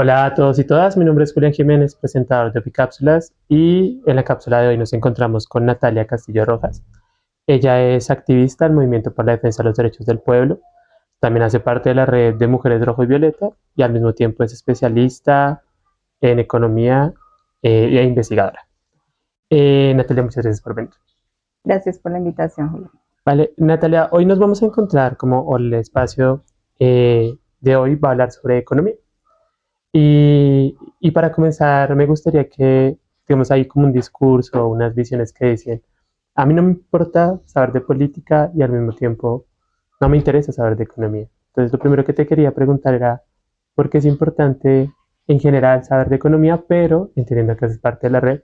Hola a todos y todas, mi nombre es Julián Jiménez, presentador de Opicápsulas, y en la cápsula de hoy nos encontramos con Natalia Castillo Rojas. Ella es activista del Movimiento por la Defensa de los Derechos del Pueblo, también hace parte de la red de Mujeres Rojo y Violeta y al mismo tiempo es especialista en economía e investigadora. Natalia, muchas gracias por venir. Gracias por la invitación, Julio. Vale, Natalia, hoy nos vamos a encontrar como el espacio de hoy va a hablar sobre economía. Y para comenzar, me gustaría que digamos ahí como un discurso, unas visiones que dicen, a mí no me importa saber de política y al mismo tiempo no me interesa saber de economía. Entonces, lo primero que te quería preguntar era, ¿por qué es importante en general saber de economía, pero entendiendo que es parte de la red,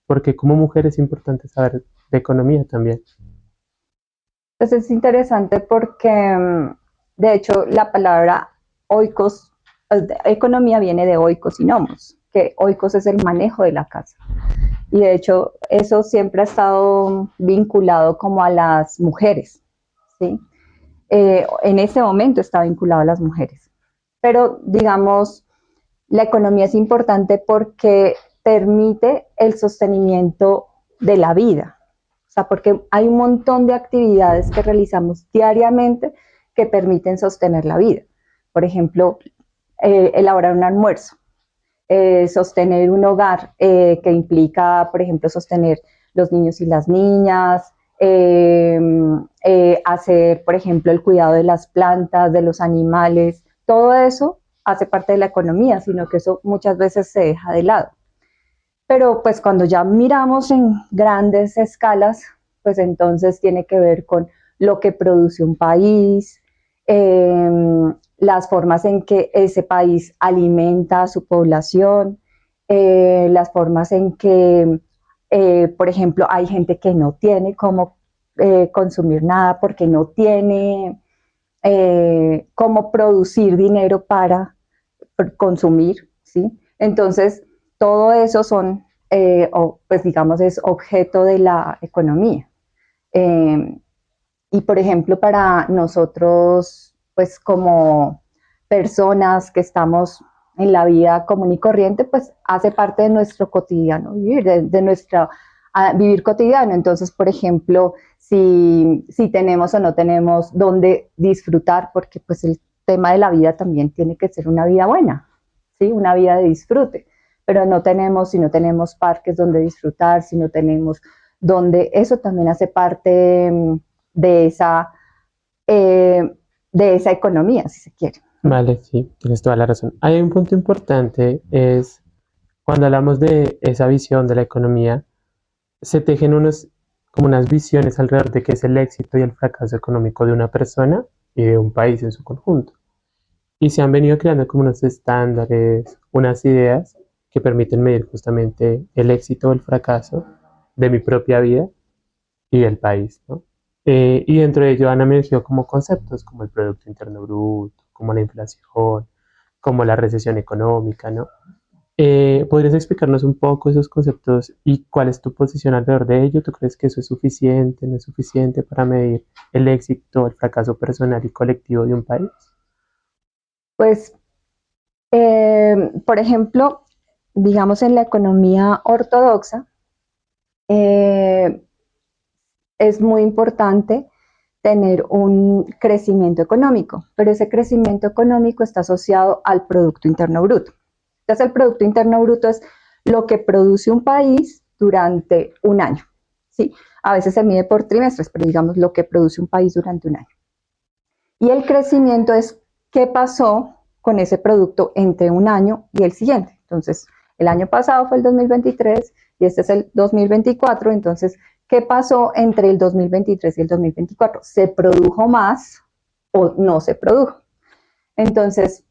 porque como mujer es importante saber de economía también? Pues es interesante porque, de hecho, la palabra oikos, economía viene de oikos y nomos, que oikos es el manejo de la casa. Y de hecho, eso siempre ha estado vinculado como a las mujeres, ¿sí? En ese momento está vinculado a las mujeres. Pero, digamos, la economía es importante porque permite el sostenimiento de la vida. O sea, porque hay un montón de actividades que realizamos diariamente que permiten sostener la vida. Por ejemplo, elaborar un almuerzo, sostener un hogar que implica, por ejemplo, sostener los niños y las niñas, hacer, por ejemplo, el cuidado de las plantas, de los animales, todo eso hace parte de la economía, sino que eso muchas veces se deja de lado. Pero pues cuando ya miramos en grandes escalas, pues entonces tiene que ver con lo que produce un país, eh, las formas en que ese país alimenta a su población, las formas en que, por ejemplo, hay gente que no tiene cómo consumir nada porque no tiene cómo producir dinero para consumir, ¿sí? Entonces, todo eso son, pues digamos, es objeto de la economía. Eh, y por ejemplo, para nosotros, pues como personas que estamos en la vida común y corriente, pues hace parte de nuestro cotidiano vivir, de nuestra vivir cotidiano. Entonces, por ejemplo, si tenemos o no tenemos dónde disfrutar, porque pues el tema de la vida también tiene que ser una vida buena, ¿sí? Una vida de disfrute, pero no tenemos, si no tenemos parques donde disfrutar, si no tenemos donde, eso también hace parte de esa, eh, de esa economía, si se quiere. Vale, sí, tienes toda la razón. Hay un punto importante, es cuando hablamos de esa visión de la economía, se tejen como unas visiones alrededor de qué es el éxito y el fracaso económico de una persona y de un país en su conjunto. Y se han venido creando como unos estándares, unas ideas que permiten medir justamente el éxito o el fracaso de mi propia vida y del país, ¿no? Y dentro de ello han emergido como conceptos como el Producto Interno Bruto, como la inflación, como la recesión económica, ¿no? ¿Podrías explicarnos un poco esos conceptos y cuál es tu posición alrededor de ello? ¿Tú crees que eso es suficiente, no es suficiente para medir el éxito, el fracaso personal y colectivo de un país? Pues, por ejemplo, digamos en la economía ortodoxa, eh, es muy importante tener un crecimiento económico, pero ese crecimiento económico está asociado al Producto Interno Bruto. Entonces, el Producto Interno Bruto es lo que produce un país durante un año, ¿sí? A veces se mide por trimestres, pero digamos lo que produce un país durante un año. Y el crecimiento es qué pasó con ese producto entre un año y el siguiente. Entonces, el año pasado fue el 2023 y este es el 2024, entonces, ¿qué pasó entre el 2023 y el 2024? ¿Se produjo más o no se produjo? Entonces,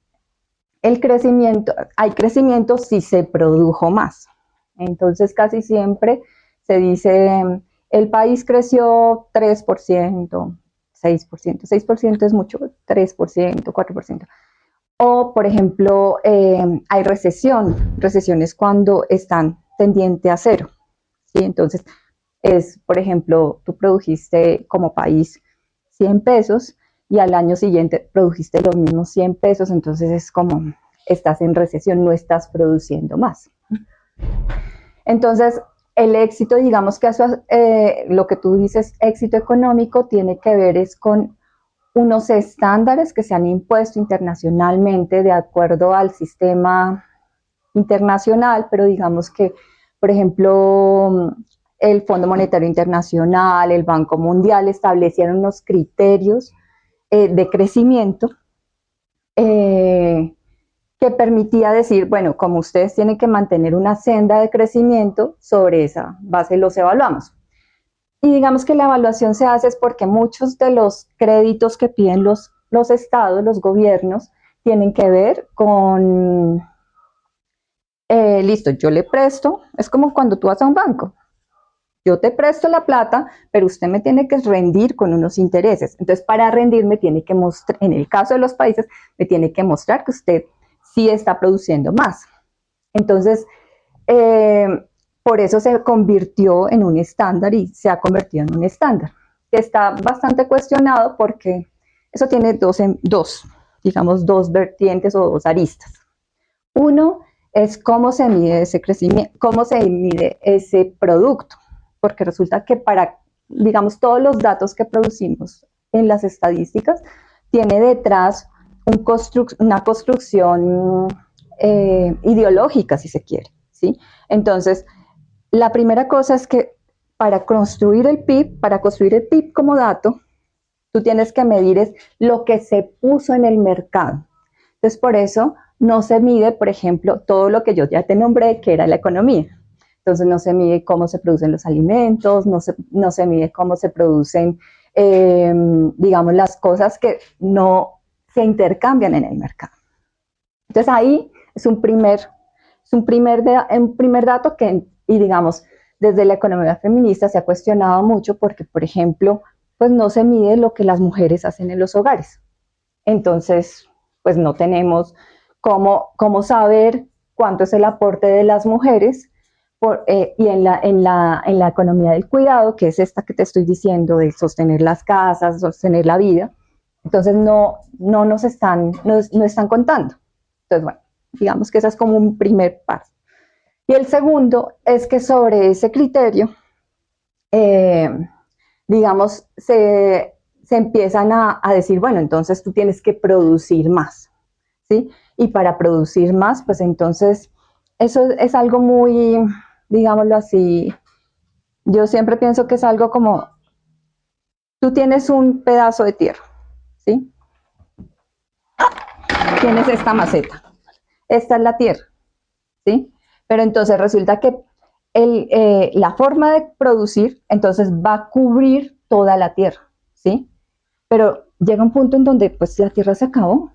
el crecimiento, hay crecimiento si se produjo más. Entonces, casi siempre se dice, el país creció 3%, 6%, 6% es mucho, 3%, 4%. O, por ejemplo, hay recesión es cuando están tendiente a cero, ¿sí? Entonces, es, por ejemplo, tú produjiste como país 100 pesos y al año siguiente produjiste los mismos 100 pesos, entonces es como estás en recesión, no estás produciendo más. Entonces, el éxito, digamos que lo que tú dices, éxito económico, tiene que ver es con unos estándares que se han impuesto internacionalmente de acuerdo al sistema internacional, pero digamos que, por ejemplo, el Fondo Monetario Internacional, el Banco Mundial establecieron unos criterios de crecimiento que permitía decir, bueno, como ustedes tienen que mantener una senda de crecimiento, sobre esa base los evaluamos. Y digamos que la evaluación se hace es porque muchos de los créditos que piden los estados, los gobiernos, tienen que ver con, listo, yo le presto, es como cuando tú vas a un banco, yo te presto la plata, pero usted me tiene que rendir con unos intereses. Entonces, para rendir me tiene que mostrar, en el caso de los países, me tiene que mostrar que usted sí está produciendo más. Entonces, por eso se convirtió en un estándar y se ha convertido en un estándar, que está bastante cuestionado porque eso tiene dos vertientes o dos aristas. Uno es cómo se mide ese crecimiento, cómo se mide ese producto, porque resulta que digamos, todos los datos que producimos en las estadísticas tiene detrás una construcción ideológica, si se quiere, ¿sí? Entonces, la primera cosa es que para construir el PIB como dato, tú tienes que medir es lo que se puso en el mercado. Entonces, por eso no se mide, por ejemplo, todo lo que yo ya te nombré, que era la economía. Entonces, no se mide cómo se producen los alimentos, no se mide cómo se producen, digamos, las cosas que no se intercambian en el mercado. Entonces, ahí es un primer dato que, y digamos, desde la economía feminista se ha cuestionado mucho porque, por ejemplo, pues no se mide lo que las mujeres hacen en los hogares. Entonces, pues no tenemos cómo saber cuánto es el aporte de las mujeres y en la economía del cuidado, que es esta que te estoy diciendo, de sostener las casas, sostener la vida. Entonces, no están contando. Entonces, bueno, digamos que ese es como un primer paso. Y el segundo es que sobre ese criterio, digamos, se empiezan a decir, bueno, entonces tú tienes que producir más, ¿sí? Y para producir más, pues entonces, eso es algo muy, digámoslo así, yo siempre pienso que es algo como, tú tienes un pedazo de tierra, ¿sí? Tienes esta maceta, esta es la tierra, ¿sí? Pero entonces resulta que la forma de producir, entonces va a cubrir toda la tierra, ¿sí? Pero llega un punto en donde pues la tierra se acabó,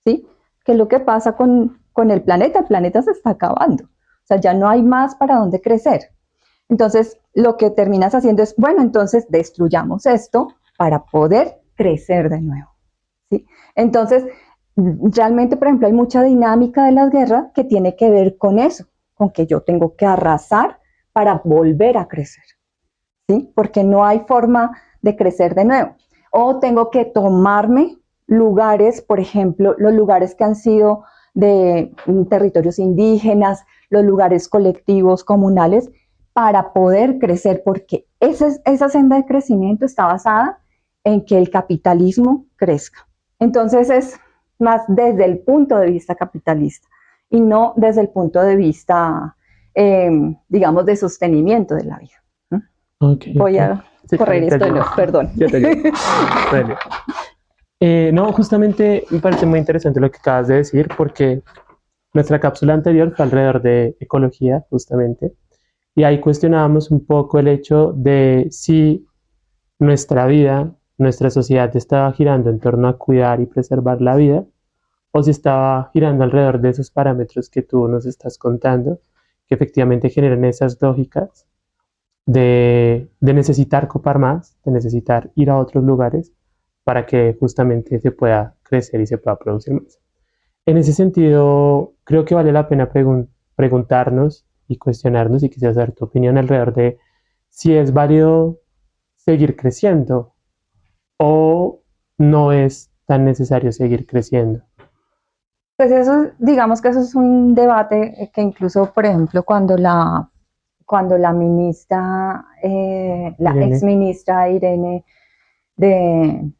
¿sí? ¿Qué es lo que pasa con el planeta? El planeta se está acabando, o sea, ya no hay más para dónde crecer. Entonces, lo que terminas haciendo es, bueno, entonces destruyamos esto para poder crecer de nuevo, ¿sí? Entonces, realmente, por ejemplo, hay mucha dinámica de las guerras que tiene que ver con eso, con que yo tengo que arrasar para volver a crecer, ¿sí? Porque no hay forma de crecer de nuevo. O tengo que tomarme lugares, por ejemplo, los lugares que han sido de territorios indígenas, los lugares colectivos, comunales, para poder crecer, porque esa senda de crecimiento está basada en que el capitalismo crezca. Entonces es más desde el punto de vista capitalista y no desde el punto de vista, digamos, de sostenimiento de la vida. Okay, Voy a correr esto de nuevo, perdón. No, justamente me parece muy interesante lo que acabas de decir, porque nuestra cápsula anterior fue alrededor de ecología, justamente, y ahí cuestionábamos un poco el hecho de si nuestra vida, nuestra sociedad estaba girando en torno a cuidar y preservar la vida, o si estaba girando alrededor de esos parámetros que tú nos estás contando, que efectivamente generan esas lógicas de necesitar copar más, de necesitar ir a otros lugares para que justamente se pueda crecer y se pueda producir más. En ese sentido, creo que vale la pena preguntarnos y cuestionarnos, y quisiera saber tu opinión alrededor de si es válido seguir creciendo o no es tan necesario seguir creciendo. Pues eso, digamos que eso es un debate que incluso, por ejemplo, cuando la ministra, la ex Irene. ministra Irene de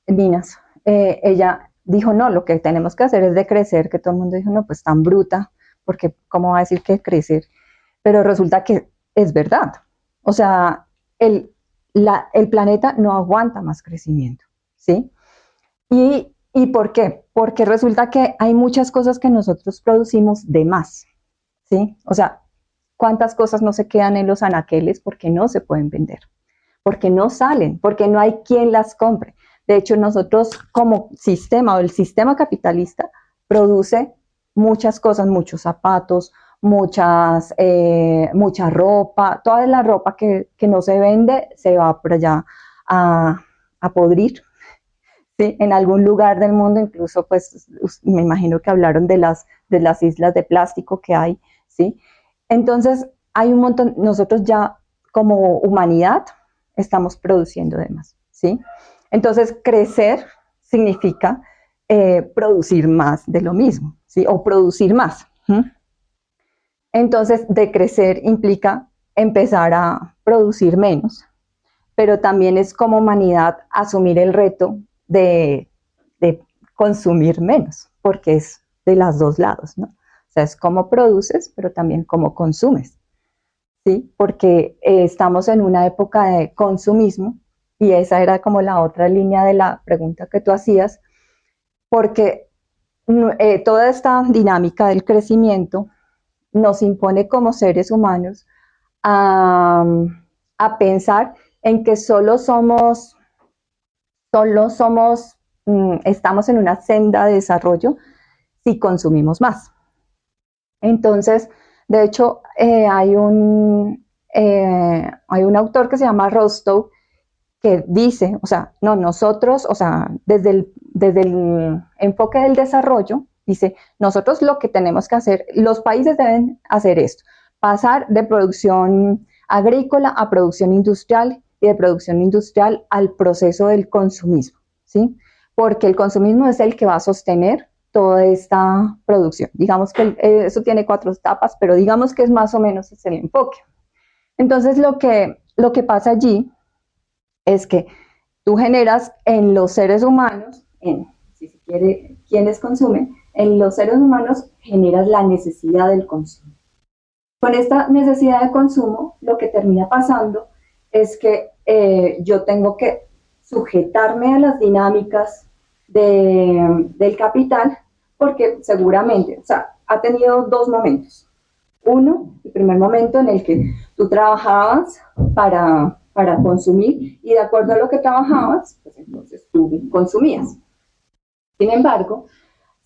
Minas, ella dijo, no, lo que tenemos que hacer es decrecer, que todo el mundo dijo, no, pues tan bruta, porque ¿cómo va a decir que crecer? Pero resulta que es verdad. O sea, el planeta no aguanta más crecimiento, ¿sí? ¿Y por qué? Porque resulta que hay muchas cosas que nosotros producimos de más, ¿sí? O sea, ¿cuántas cosas no se quedan en los anaqueles porque no se pueden vender? Porque no salen, porque no hay quien las compre. De hecho, nosotros como sistema o el sistema capitalista produce muchas cosas, muchos zapatos, mucha ropa, toda la ropa que no se vende se va por allá a podrir, ¿sí? En algún lugar del mundo, incluso pues me imagino que hablaron de las islas de plástico que hay, ¿sí? Entonces, hay un montón, nosotros ya como humanidad estamos produciendo de más, ¿sí? Entonces, crecer significa producir más de lo mismo, ¿sí? O producir más. ¿Sí? Entonces, decrecer implica empezar a producir menos, pero también es como humanidad asumir el reto de consumir menos, porque es de los dos lados, ¿no? O sea, es cómo produces, pero también cómo consumes, ¿sí? Porque estamos en una época de consumismo y esa era como la otra línea de la pregunta que tú hacías, porque toda esta dinámica del crecimiento nos impone como seres humanos a, a pensar en que solo estamos en una senda de desarrollo si consumimos más. Entonces, de hecho, hay un autor que se llama Rostow que dice, o sea, no, nosotros, o sea, desde el enfoque del desarrollo, dice, nosotros lo que tenemos que hacer, los países deben hacer esto, pasar de producción agrícola a producción industrial y de producción industrial al proceso del consumismo, ¿sí? Porque el consumismo es el que va a sostener toda esta producción. Digamos que eso tiene 4 etapas, pero digamos que es más o menos ese el enfoque. Entonces, lo que pasa allí es que tú generas en los seres humanos, si se quiere, quienes consumen, en los seres humanos generas la necesidad del consumo. Con esta necesidad de consumo, lo que termina pasando es que yo tengo que sujetarme a las dinámicas del capital, porque seguramente, o sea, ha tenido 2 momentos. Uno, el primer momento en el que tú trabajabas para consumir y de acuerdo a lo que trabajabas, pues entonces tú consumías. Sin embargo,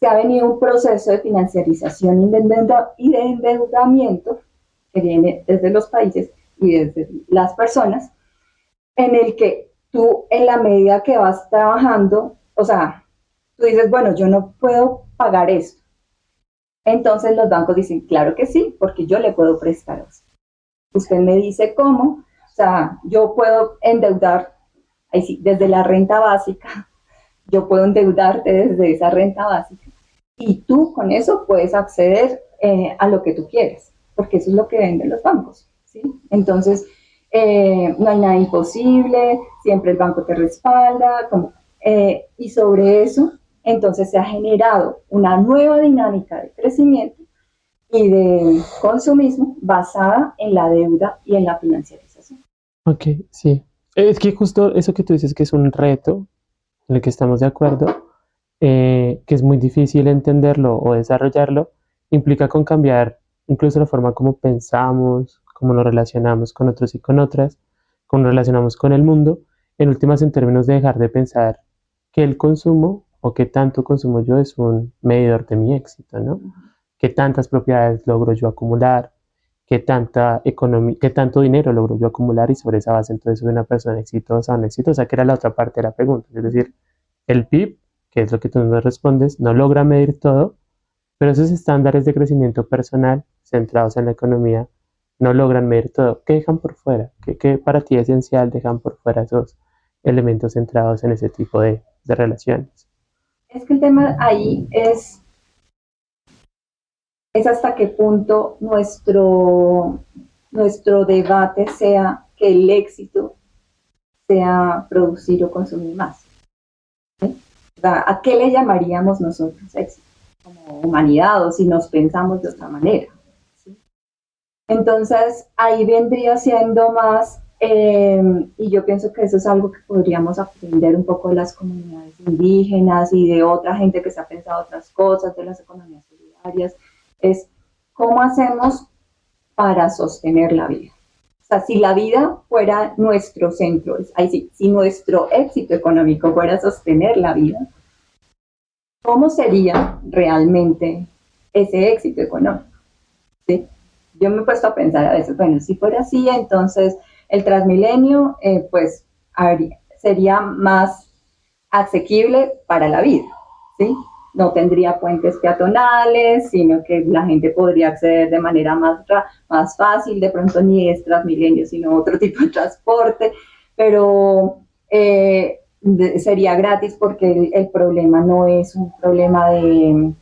se ha venido un proceso de financiarización y de endeudamiento que viene desde los países y desde las personas, en el que tú en la medida que vas trabajando, o sea, tú dices, bueno, yo no puedo pagar esto. Entonces los bancos dicen, claro que sí, porque yo le puedo prestar. Usted me dice cómo, o sea, yo puedo endeudar, ahí sí, desde la renta básica, yo puedo endeudarte desde esa renta básica y tú con eso puedes acceder a lo que tú quieres, porque eso es lo que venden los bancos, ¿sí? Entonces, no hay nada imposible, siempre el banco te respalda, y sobre eso, entonces se ha generado una nueva dinámica de crecimiento y de consumismo basada en la deuda y en la financiarización. Ok, sí. Es que justo eso que tú dices que es un reto en el que estamos de acuerdo, que es muy difícil entenderlo o desarrollarlo, implica con cambiar incluso la forma como pensamos, cómo nos relacionamos con otros y con otras, cómo nos relacionamos con el mundo, en últimas en términos de dejar de pensar que el consumo o que tanto consumo yo es un medidor de mi éxito, ¿no? Qué tantas propiedades logro yo acumular, qué tanta economía, qué tanto dinero logro yo acumular y sobre esa base entonces soy una persona exitosa o no exitosa, que era la otra parte de la pregunta. Es decir, el PIB, que es lo que tú nos respondes, no logra medir todo, pero esos estándares de crecimiento personal centrados en la economía no logran medir todo. ¿Qué dejan por fuera? ¿Qué para ti esencial dejan por fuera esos elementos centrados en ese tipo de relaciones? Es que el tema ahí es es hasta qué punto nuestro debate sea que el éxito sea producir o consumir más. ¿Sí? O sea, ¿a qué le llamaríamos nosotros éxito como humanidad o si nos pensamos de otra manera? ¿Sí? Entonces, ahí vendría siendo más, y yo pienso que eso es algo que podríamos aprender un poco de las comunidades indígenas y de otra gente que se ha pensado otras cosas, de las economías solidarias, es cómo hacemos para sostener la vida. O sea, si la vida fuera nuestro centro, ahí sí, si nuestro éxito económico fuera sostener la vida, ¿cómo sería realmente ese éxito económico? ¿Sí? Yo me he puesto a pensar a veces, bueno, si fuera así, entonces el Transmilenio, pues sería más asequible para la vida, ¿sí? No tendría puentes peatonales, sino que la gente podría acceder de manera más fácil, de pronto ni es Transmilenio, sino otro tipo de transporte, pero sería gratis porque el problema no es un problema de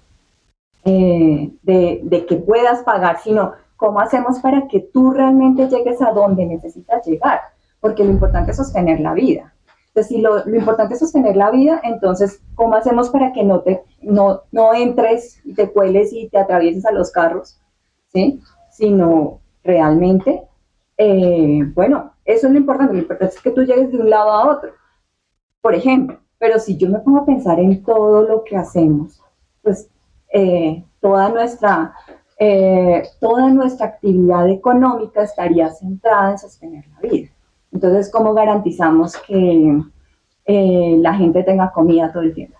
que puedas pagar, sino cómo hacemos para que tú realmente llegues a donde necesitas llegar, porque lo importante es sostener la vida. Entonces, si lo importante es sostener la vida, entonces, ¿cómo hacemos para que no entres y te cueles y te atravieses a los carros? ¿Sí? Sino realmente, bueno, eso es lo importante es que tú llegues de un lado a otro, por ejemplo, pero si yo me pongo a pensar en todo lo que hacemos, pues toda nuestra actividad económica estaría centrada en sostener la vida. Entonces, ¿cómo garantizamos que la gente tenga comida todo el tiempo?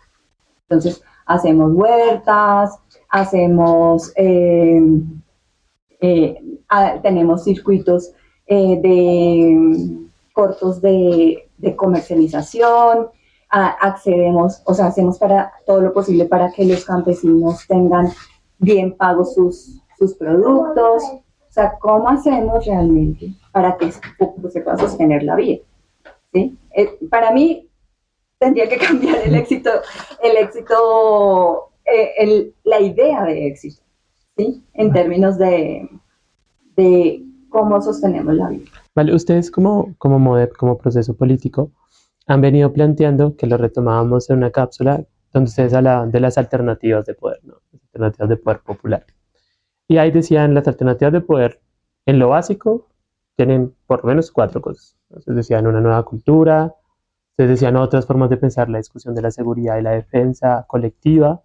Entonces, hacemos huertas, tenemos circuitos de cortos de comercialización, accedemos, o sea, hacemos para todo lo posible para que los campesinos tengan bien pagos sus productos. O sea, ¿cómo hacemos realmente para que se pueda sostener la vida? ¿Sí? Para mí tendría que cambiar la idea de éxito, ¿sí? En términos de cómo sostenemos la vida. Vale, ustedes como MODEP, como proceso político, han venido planteando que lo retomábamos en una cápsula donde ustedes hablaban de las alternativas de poder, ¿no? Las alternativas de poder popular. Y ahí decían las alternativas de poder, en lo básico, tienen por lo menos 4 cosas. Entonces decían una nueva cultura, ustedes decían otras formas de pensar la discusión de la seguridad y la defensa colectiva,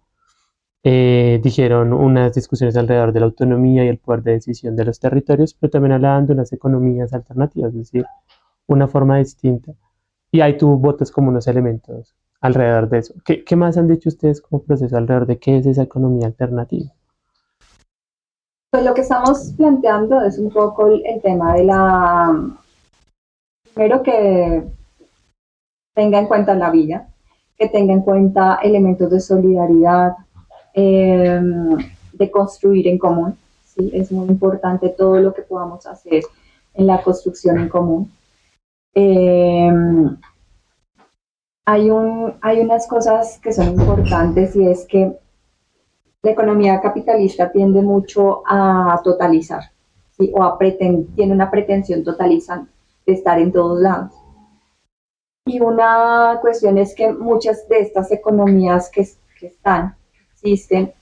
dijeron unas discusiones alrededor de la autonomía y el poder de decisión de los territorios, pero también hablaban de unas economías alternativas, es decir, una forma distinta. Y ahí tú votas como unos elementos alrededor de eso. ¿Qué más han dicho ustedes como proceso alrededor de qué es esa economía alternativa? Pues lo que estamos planteando es un poco el tema de primero que tenga en cuenta la vida, que tenga en cuenta elementos de solidaridad, de construir en común. ¿Sí? Es muy importante todo lo que podamos hacer en la construcción en común. Hay unas cosas que son importantes y es que la economía capitalista tiende mucho a totalizar, ¿sí? O tiene una pretensión totalizante de estar en todos lados. Y una cuestión es que muchas de estas economías que existen,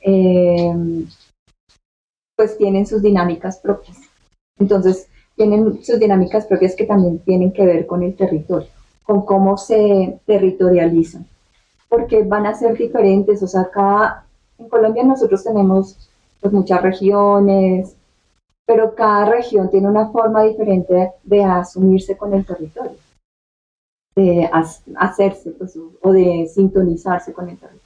pues tienen sus dinámicas propias. Entonces, tienen sus dinámicas propias que también tienen que ver con el territorio, con cómo se territorializan, porque van a ser diferentes. O sea, acá en Colombia nosotros tenemos pues muchas regiones, pero cada región tiene una forma diferente de asumirse con el territorio, de hacerse pues, o de sintonizarse con el territorio.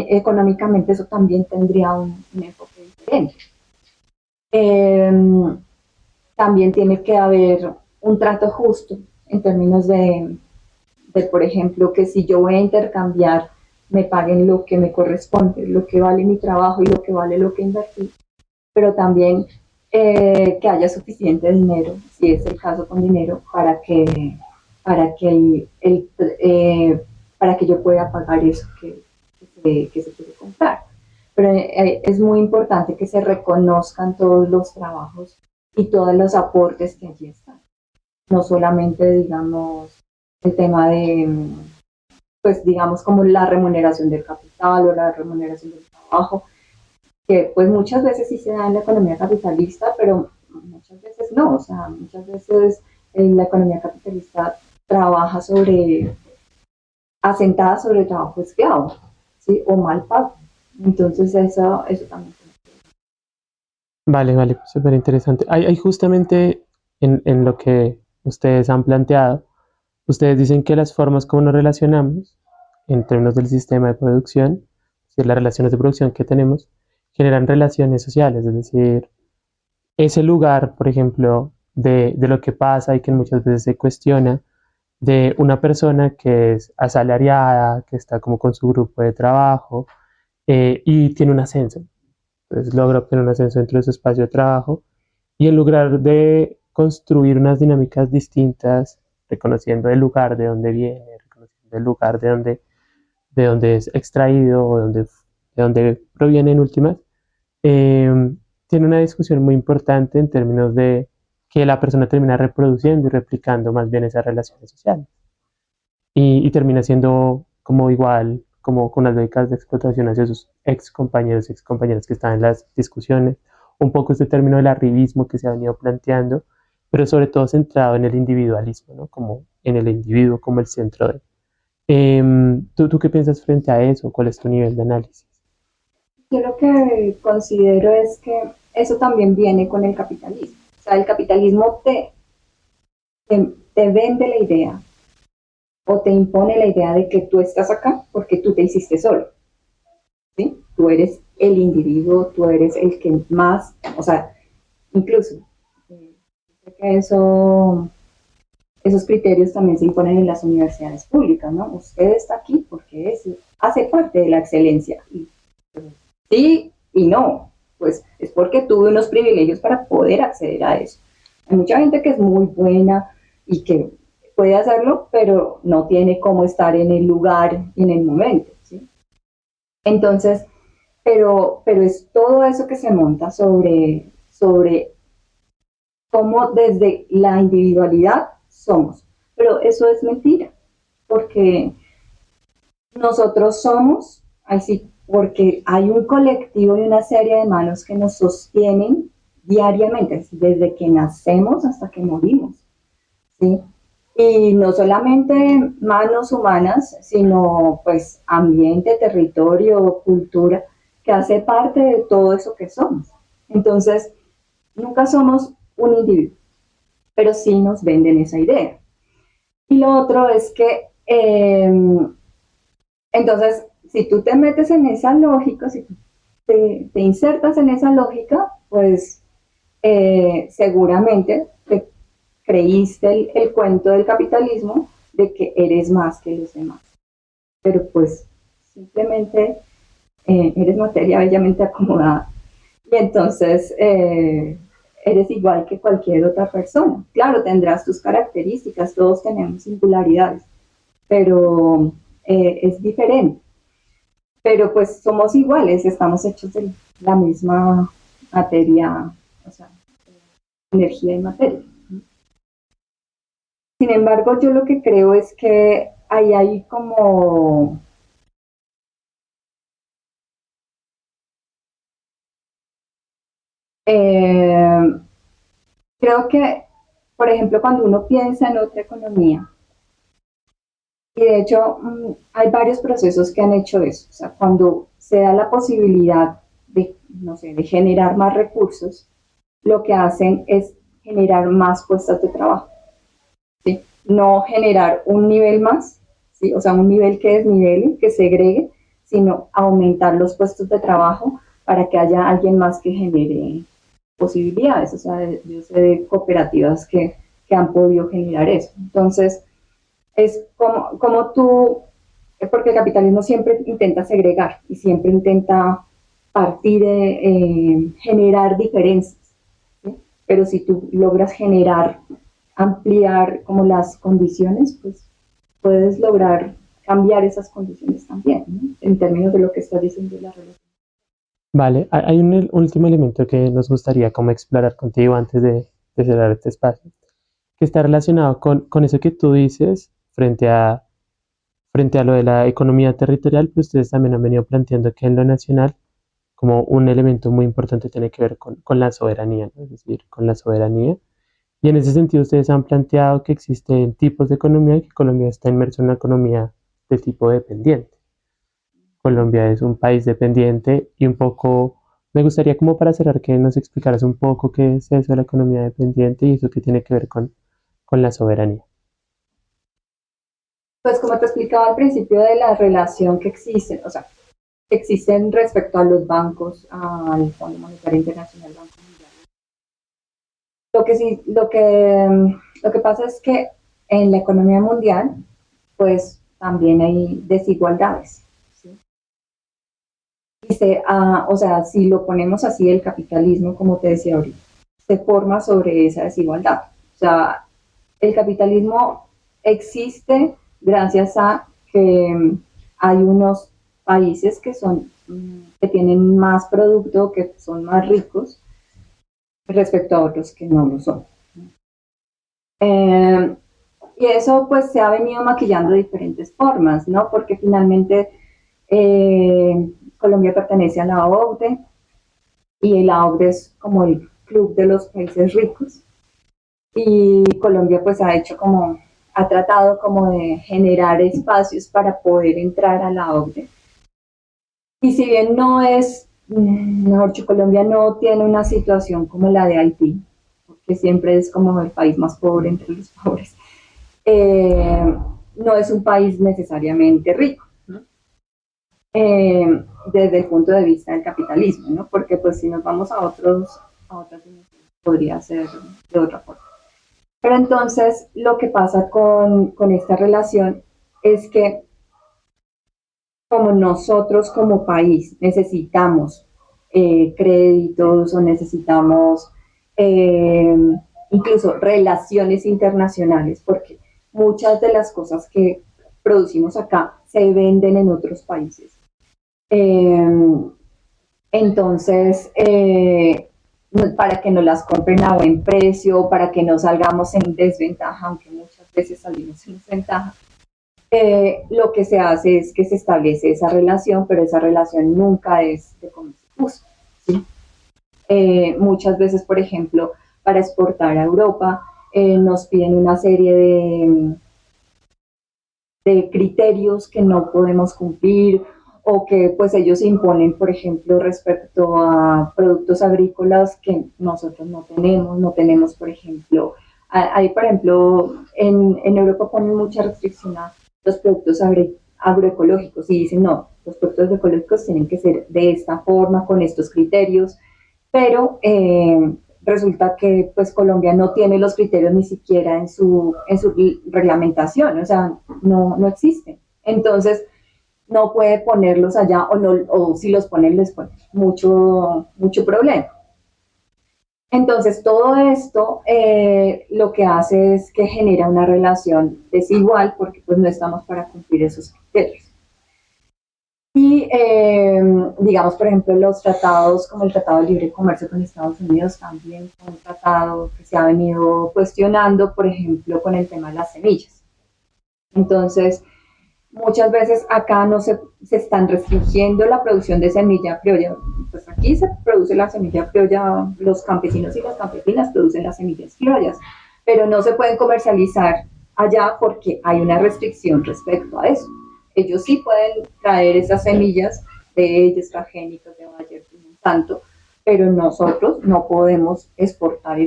Económicamente eso también tendría un enfoque diferente. También tiene que haber un trato justo en términos de, por ejemplo, que si yo voy a intercambiar, me paguen lo que me corresponde, lo que vale mi trabajo y lo que vale lo que invertí, pero también que haya suficiente dinero, si es el caso con dinero, para que yo pueda pagar eso que se quiere comprar. pero es muy importante que se reconozcan todos los trabajos y todos los aportes que allí están. No solamente, digamos, el tema de, pues, digamos, como la remuneración del capital o la remuneración del trabajo, que pues muchas veces sí se da en la economía capitalista, pero muchas veces no. O sea, muchas veces la economía capitalista trabaja asentada sobre el trabajo esclavo, ¿sí? O mal pago. Entonces eso también. Vale, vale, súper interesante. Hay justamente en lo que ustedes han planteado, ustedes dicen que las formas como nos relacionamos en términos del sistema de producción, es decir, las relaciones de producción que tenemos, generan relaciones sociales, es decir, ese lugar, por ejemplo, de lo que pasa y que muchas veces se cuestiona, de una persona que es asalariada, que está como con su grupo de trabajo y tiene un ascenso. Entonces logra obtener un ascenso dentro de su espacio de trabajo y en lugar de construir unas dinámicas distintas, reconociendo el lugar de donde viene, reconociendo el lugar de donde es extraído o de donde proviene en últimas, eh, tiene una discusión muy importante en términos de que la persona termina reproduciendo y replicando más bien esas relaciones sociales y termina siendo como igual, como con las lógicas de explotación hacia sus ex compañeros y ex compañeras que están en las discusiones, un poco este término del arribismo que se ha venido planteando, pero sobre todo centrado en el individualismo, ¿no? Como en el individuo como el centro de. ¿Tú qué piensas frente a eso? ¿Cuál es tu nivel de análisis? Yo lo que considero es que eso también viene con el capitalismo. O sea, el capitalismo te vende la idea o te impone la idea de que tú estás acá porque tú te hiciste solo. ¿Sí? Tú eres el individuo, tú eres el que más, o sea, incluso, que esos criterios también se imponen en las universidades públicas, ¿no? Usted está aquí porque hace parte de la excelencia. Y, sí y no, pues es porque tuve unos privilegios para poder acceder a eso. Hay mucha gente que es muy buena y que puede hacerlo, pero no tiene cómo estar en el lugar y en el momento, ¿sí? Entonces, pero es todo eso que se monta sobre cómo desde la individualidad somos. Pero eso es mentira, porque nosotros somos, así, porque hay un colectivo y una serie de manos que nos sostienen diariamente, desde que nacemos hasta que morimos, ¿sí? Y no solamente manos humanas, sino pues ambiente, territorio, cultura, que hace parte de todo eso que somos. Entonces, nunca somos un individuo, pero sí nos venden esa idea. Y lo otro es que, entonces, si tú te metes en esa lógica, si tú te insertas en esa lógica, pues seguramente te creíste el cuento del capitalismo de que eres más que los demás. Pero pues simplemente eres materia bellamente acomodada. Y entonces eres igual que cualquier otra persona. Claro, tendrás tus características, todos tenemos singularidades, pero es diferente. Pero pues somos iguales, estamos hechos de la misma materia, o sea, energía y materia. Sin embargo, yo lo que creo es que ahí hay como eh, creo que, por ejemplo, cuando uno piensa en otra economía, y de hecho hay varios procesos que han hecho eso, o sea, cuando se da la posibilidad de, no sé, de generar más recursos, lo que hacen es generar más puestos de trabajo, ¿sí? No generar un nivel más, ¿sí? O sea, un nivel que desnivele, que segregue, sino aumentar los puestos de trabajo para que haya alguien más que genere posibilidades. O sea, yo sé de cooperativas que han podido generar eso. Entonces, es como tú, porque el capitalismo siempre intenta segregar y siempre intenta partir, generar diferencias, ¿sí? Pero si tú logras generar, ampliar como las condiciones, pues puedes lograr cambiar esas condiciones también, ¿no? En términos de lo que estás diciendo de la relación. Vale, hay un último elemento que nos gustaría como explorar contigo antes de cerrar este espacio, que está relacionado con eso que tú dices frente a lo de la economía territorial, pues ustedes también han venido planteando que en lo nacional, como un elemento muy importante tiene que ver con la soberanía, ¿no? Es decir, con la soberanía. Y en ese sentido, ustedes han planteado que existen tipos de economía y que Colombia está inmerso en una economía de tipo dependiente. Colombia es un país dependiente y un poco, me gustaría como para cerrar que nos explicaras un poco qué es eso de la economía dependiente y eso que tiene que ver con la soberanía. Pues como te explicaba al principio de la relación que existe, o sea, que existen respecto a los bancos, al Fondo Monetario Internacional, Banco Mundial. Lo que sí, lo que pasa es que en la economía mundial, pues también hay desigualdades. ¿Sí? O sea, si lo ponemos así, el capitalismo, como te decía ahorita, se forma sobre esa desigualdad. O sea, el capitalismo existe gracias a que hay unos países que son que tienen más producto, que son más ricos respecto a otros que no lo son. Eh, y eso pues se ha venido maquillando de diferentes formas, ¿no? Porque finalmente Colombia pertenece a la OCDE y la OCDE es como el club de los países ricos y Colombia pues ha tratado como de generar espacios para poder entrar a la OCDE. Y si bien no es, mejor dicho, Colombia no tiene una situación como la de Haití, porque siempre es como el país más pobre entre los pobres, eh, no es un país necesariamente rico, ¿no? Desde el punto de vista del capitalismo, ¿no? Porque pues si nos vamos a otras dimensiones, podría ser de otra forma. Pero entonces lo que pasa con esta relación es que como nosotros como país necesitamos créditos o necesitamos eh, incluso relaciones internacionales, porque muchas de las cosas que producimos acá se venden en otros países. Eh, entonces, para que nos las compren a buen precio, para que no salgamos en desventaja, aunque muchas veces salimos en desventaja, lo que se hace es que se establece esa relación, pero esa relación nunca es de comercio justo. ¿Sí? Muchas veces, por ejemplo, para exportar a Europa, nos piden una serie de criterios que no podemos cumplir o que pues ellos imponen, por ejemplo, respecto a productos agrícolas que nosotros no tenemos, por ejemplo, hay, por ejemplo, en Europa ponen mucha restricción a los productos agroecológicos y dicen, no, los productos agroecológicos tienen que ser de esta forma, con estos criterios, pero resulta que pues Colombia no tiene los criterios ni siquiera en su reglamentación, o sea, no existen. Entonces, no puede ponerlos allá o, no, o si los ponen les pone mucho problema. Entonces, todo esto lo que hace es que genera una relación desigual porque pues no estamos para cumplir esos criterios. Y digamos, por ejemplo, los tratados como el Tratado de Libre Comercio con Estados Unidos también son un tratado que se ha venido cuestionando, por ejemplo, con el tema de las semillas. Entonces, muchas veces acá no se están restringiendo la producción de semilla criolla. Pues aquí se produce la semilla criolla, los campesinos y las campesinas producen las semillas criollas, pero no se pueden comercializar allá porque hay una restricción respecto a eso. Ellos sí pueden traer esas semillas de ellos, transgénicas, de Bayer, de Monsanto, pero nosotros no podemos exportar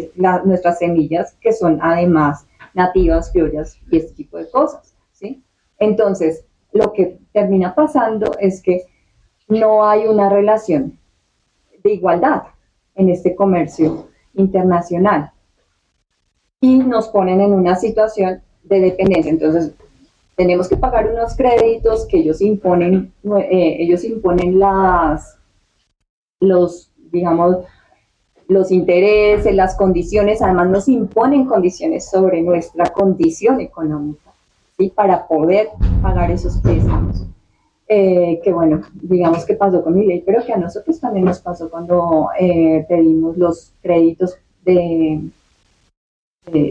nuestras semillas que son además nativas, criollas y este tipo de cosas, ¿sí? Entonces, lo que termina pasando es que no hay una relación de igualdad en este comercio internacional y nos ponen en una situación de dependencia. Entonces, tenemos que pagar unos créditos que ellos imponen digamos, los intereses, las condiciones, además nos imponen condiciones sobre nuestra condición económica, ¿sí? Para poder pagar esos préstamos. que bueno, digamos que pasó con mi ley, pero que a nosotros también nos pasó cuando pedimos los créditos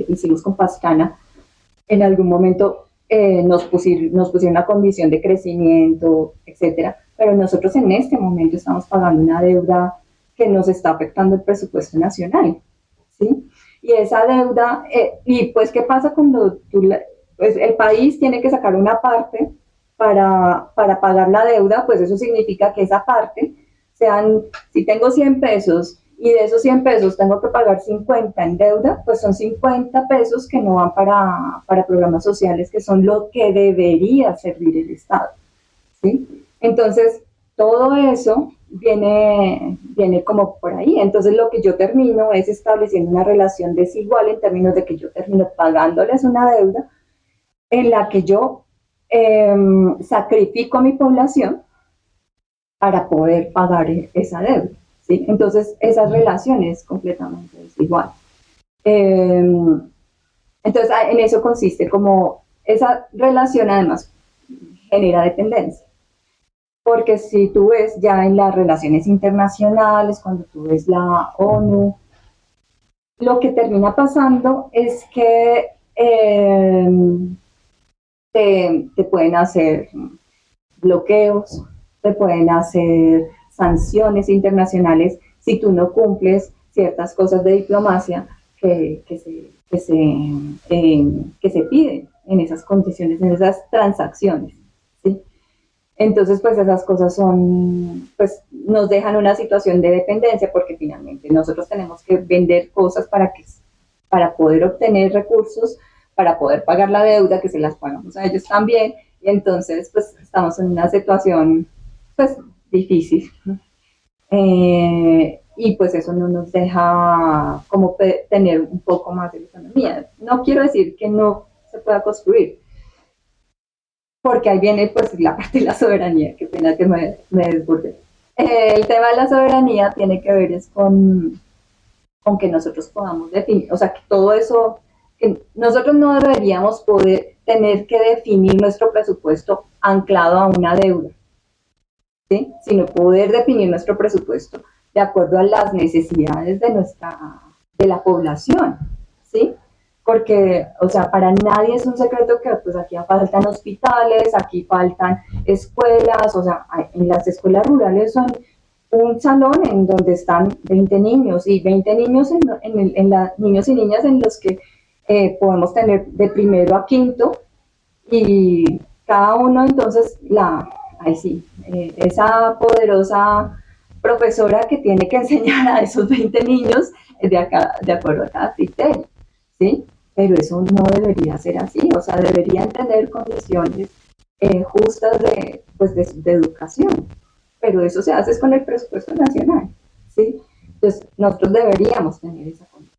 hicimos con Pascana. En algún momento nos pusieron una condición de crecimiento, etcétera, pero nosotros en este momento estamos pagando una deuda que nos está afectando el presupuesto nacional, ¿sí? Y esa deuda, y pues, ¿qué pasa cuando pues el país tiene que sacar una parte para pagar la deuda? Pues eso significa que esa parte, sean, si tengo 100 pesos y de esos 100 pesos tengo que pagar 50 en deuda, pues son 50 pesos que no van para programas sociales, que son lo que debería servir el Estado, ¿sí? Entonces, todo eso viene como por ahí. Entonces, lo que yo termino es estableciendo una relación desigual en términos de que yo termino pagándoles una deuda en la que yo sacrifico a mi población para poder pagar esa deuda, ¿sí? Entonces, esa relación es completamente desigual. Entonces, en eso consiste como esa relación además genera dependencia. Porque si tú ves ya en las relaciones internacionales, cuando tú ves la ONU, lo que termina pasando es que te pueden hacer bloqueos, te pueden hacer sanciones internacionales si tú no cumples ciertas cosas de diplomacia que se piden en esas condiciones, en esas transacciones, ¿sí? Entonces, pues esas cosas pues nos dejan una situación de dependencia porque finalmente nosotros tenemos que vender cosas para poder obtener recursos, para poder pagar la deuda, que se las pagamos a ellos también, y entonces pues estamos en una situación pues difícil. Y pues eso no nos deja como tener un poco más de autonomía. No quiero decir que no se pueda construir, porque ahí viene pues la parte de la soberanía, qué pena que me desborde. El tema de la soberanía tiene que ver es con que nosotros podamos definir, o sea, que todo eso, que nosotros no deberíamos poder tener que definir nuestro presupuesto anclado a una deuda, ¿sí? Sino poder definir nuestro presupuesto de acuerdo a las necesidades de la población, ¿sí? Porque, o sea, para nadie es un secreto que pues aquí faltan hospitales, aquí faltan escuelas, o sea, en las escuelas rurales son un salón en donde están 20 niños y 20 niños niños y niñas en los que podemos tener de primero a quinto y cada uno entonces esa poderosa profesora que tiene que enseñar a esos 20 niños de acuerdo a cada criterio, ¿sí? Pero eso no debería ser así, o sea, deberían tener condiciones justas de educación, pero eso se hace con el presupuesto nacional, ¿sí? Entonces, nosotros deberíamos tener esa condición.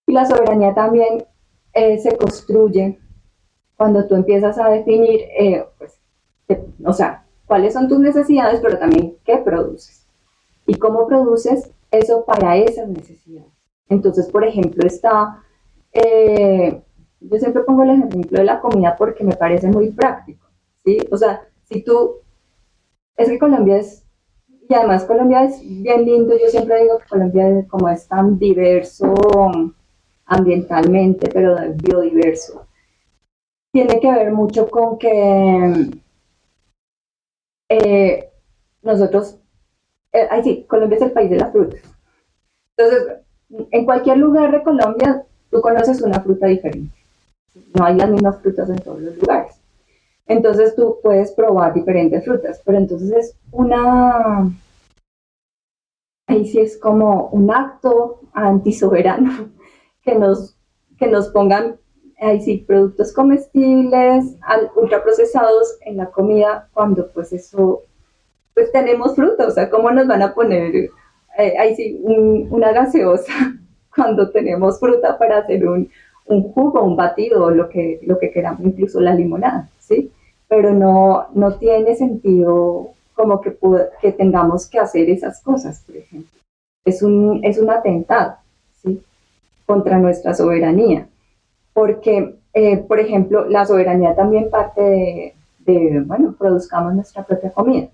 Y la soberanía también se construye cuando tú empiezas a definir, o sea, cuáles son tus necesidades, pero también qué produces y cómo produces eso para esas necesidades. Entonces, por ejemplo, yo siempre pongo el ejemplo de la comida porque me parece muy práctico, ¿sí? O sea, es que Colombia y además Colombia es bien lindo, yo siempre digo que Colombia como es tan diverso ambientalmente, pero biodiverso, tiene que ver mucho con que nosotros, sí, Colombia es el país de las frutas. Entonces, en cualquier lugar de Colombia, tú conoces una fruta diferente. No hay las mismas frutas en todos los lugares. Entonces, tú puedes probar diferentes frutas, pero entonces ahí sí es como un acto antisoberano que nos pongan ahí sí, productos comestibles, ultraprocesados en la comida, cuando pues eso, pues tenemos fruta, o sea, ¿cómo nos van a poner ahí sí una gaseosa cuando tenemos fruta para hacer un jugo, un batido, o lo que queramos, incluso la limonada, ¿sí? Pero no tiene sentido como que tengamos que hacer esas cosas, por ejemplo. Es un atentado, ¿sí? Contra nuestra soberanía. Porque, por ejemplo, la soberanía también parte bueno, produzcamos nuestra propia comida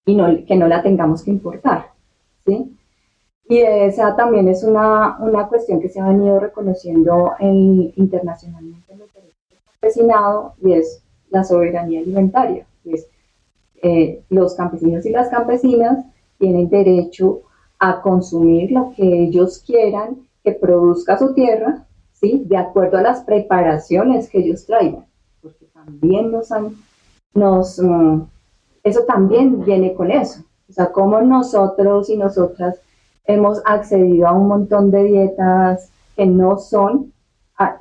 y que no la tengamos que importar, ¿sí? Y esa también es una cuestión que se ha venido reconociendo internacionalmente en los derechos del campesinado, y es la soberanía alimentaria. Es, los campesinos y las campesinas tienen derecho a consumir lo que ellos quieran que produzca su tierra, ¿sí? De acuerdo a las preparaciones que ellos traigan, porque también eso también viene con eso. O sea, como nosotros y nosotras hemos accedido a un montón de dietas que no son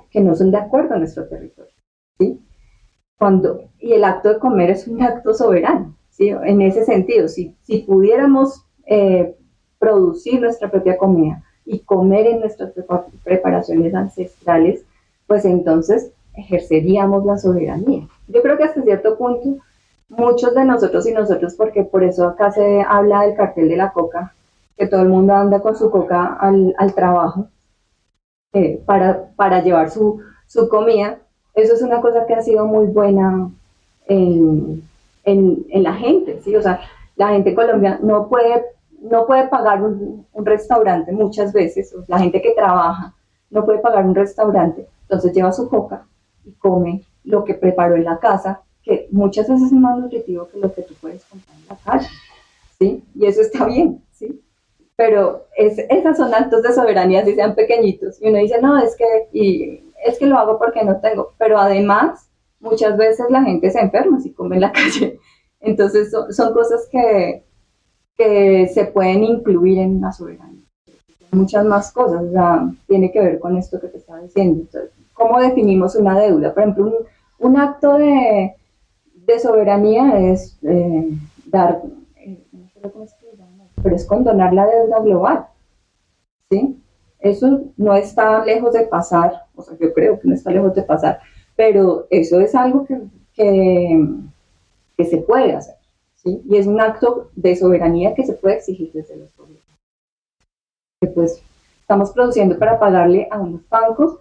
de acuerdo a nuestro territorio, ¿sí? Y el acto de comer es un acto soberano, ¿sí? En ese sentido, si pudiéramos producir nuestra propia comida y comer en nuestras preparaciones ancestrales, pues entonces ejerceríamos la soberanía. Yo creo que hasta cierto punto muchos de nosotros y nosotros, porque por eso acá se habla del cartel de la coca, que todo el mundo anda con su coca al trabajo para llevar su comida. Eso es una cosa que ha sido muy buena en la gente, ¿sí? O sea, la gente colombiana no puede pagar un restaurante muchas veces, la gente que trabaja no puede pagar un restaurante, entonces lleva su coca y come lo que preparó en la casa, que muchas veces es más nutritivo que lo que tú puedes comprar en la calle, ¿sí? Y eso está bien, ¿sí? Pero esas son actos de soberanía, si sean pequeñitos, y uno dice, no, es que lo hago porque no tengo, pero además muchas veces la gente se enferma si come en la calle, entonces son cosas que se pueden incluir en una soberanía. Muchas más cosas, o sea, tiene que ver con esto que te estaba diciendo. Entonces, ¿cómo definimos una deuda? Por ejemplo, un acto de soberanía es dar, no sé cómo se llama, pero es condonar la deuda global, ¿sí? Eso no está lejos de pasar, o sea, yo creo que no está lejos de pasar, pero eso es algo que se puede hacer, ¿sí? Y es un acto de soberanía que se puede exigir desde los gobiernos. Que pues estamos produciendo para pagarle a unos bancos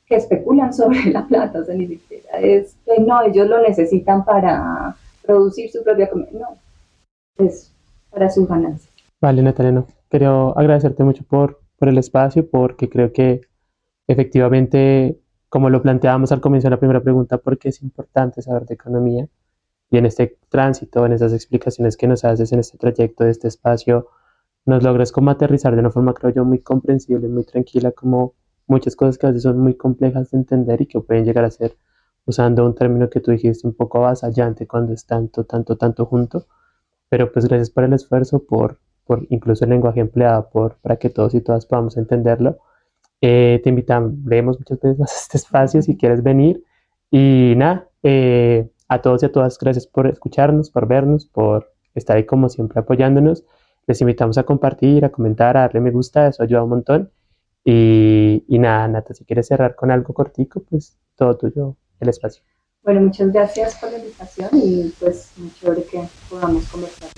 que especulan sobre la plata, o sea, ni siquiera es que no, ellos lo necesitan para producir su propia comida, no, es para sus ganancias. Vale, Natalia, no. Quiero agradecerte mucho por el espacio, porque creo que efectivamente, como lo planteábamos al comienzo de la primera pregunta, porque es importante saber de economía, y en este tránsito, en esas explicaciones que nos haces en este trayecto de este espacio, nos logras como aterrizar de una forma, creo yo, muy comprensible, muy tranquila, como muchas cosas que a veces son muy complejas de entender y que pueden llegar a ser, usando un término que tú dijiste, un poco avasallante cuando es tanto, tanto, tanto junto. Pero pues gracias por el esfuerzo, por incluso el lenguaje empleado, para que todos y todas podamos entenderlo. Te invitaremos muchas veces más a este espacio si quieres venir. Y nada, a todos y a todas, gracias por escucharnos, por vernos, por estar ahí como siempre apoyándonos. Les invitamos a compartir, a comentar, a darle me gusta, eso ayuda un montón. Y nada, Nata, si quieres cerrar con algo cortico, pues todo tuyo, el espacio. Bueno, muchas gracias por la invitación y pues muy chévere que podamos conversar.